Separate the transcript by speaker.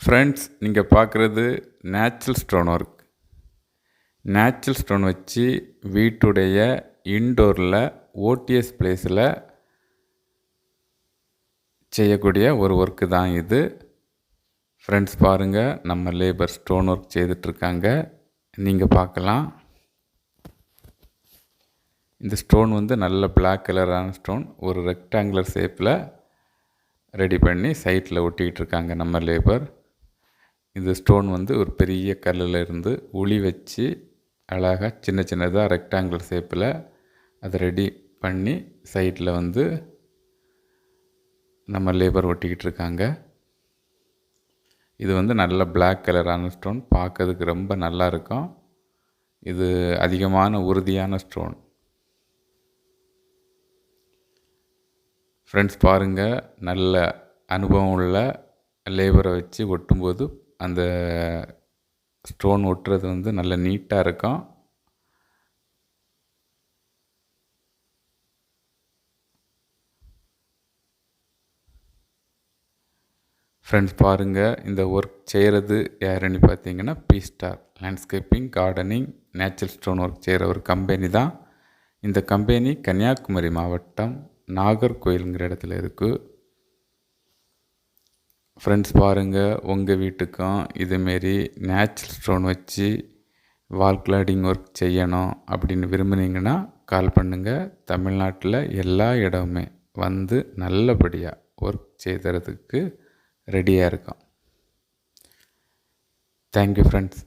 Speaker 1: Friends, நீங்கள் பார்க்குறது natural stone work. Natural stone வச்சு வீட்டுடைய இன்டோரில் ஓடிஎஸ் பிளேஸில் செய்யக்கூடிய ஒரு ஒர்க்கு தான் இது. ஃப்ரெண்ட்ஸ் பாருங்கள், நம்ம லேபர் ஸ்டோன் ஒர்க் செய்துட்ருக்காங்க, நீங்கள் பார்க்கலாம். இந்த ஸ்டோன் நல்ல பிளாக் கலரான ஸ்டோன், ஒரு ரெக்டாங்குலர் ஷேப்பில் ரெடி பண்ணி சைட்டில் ஒட்டிக்கிட்டு இருக்காங்க நம்ம லேபர். இந்த ஸ்டோன் ஒரு பெரிய கல்லில் இருந்து உளி வச்சு அழகாக சின்ன சின்னதாக ரெக்டாங்குலர் ஷேப்பில் அதை ரெடி பண்ணி சைட்டில் நம்ம லேபர் ஒட்டிக்கிட்டு இருக்காங்க. இது நல்ல பிளாக் கலரான ஸ்டோன், பார்க்கறதுக்கு ரொம்ப நல்லா இருக்கும். இது அதிகமான உறுதியான ஸ்டோன். ஃப்ரெண்ட்ஸ் பாருங்கள், நல்ல அனுபவம் உள்ள லேபரை வச்சு ஒட்டும்போது அந்த ஸ்டோன் ஒட்டுறது நல்ல நீட்டாக இருக்கும். ஃப்ரெண்ட்ஸ் பாருங்கள், இந்த ஒர்க் செய்கிறது யாருன்னு பார்த்தீங்கன்னா B-star landscaping gardening natural stone work செய்கிற ஒரு கம்பெனி தான். இந்த கம்பெனி கன்னியாகுமரி மாவட்டம் நாகர்கோயிலுங்கிற இடத்துல இருக்குது. ஃப்ரெண்ட்ஸ் பாருங்கள், உங்கள் வீட்டுக்கும் இதுமாரி நேச்சுரல் ஸ்டோன் வச்சு வால் கிளாடிங் ஒர்க் செய்யணும் அப்படின்னு விரும்புனீங்கன்னா கால் பண்ணுங்கள். தமிழ்நாட்டில் எல்லா இடமுமே நல்லபடியாக ஒர்க் செய்கிறதுக்கு ரெடியாக இருக்கோம். Thank you friends.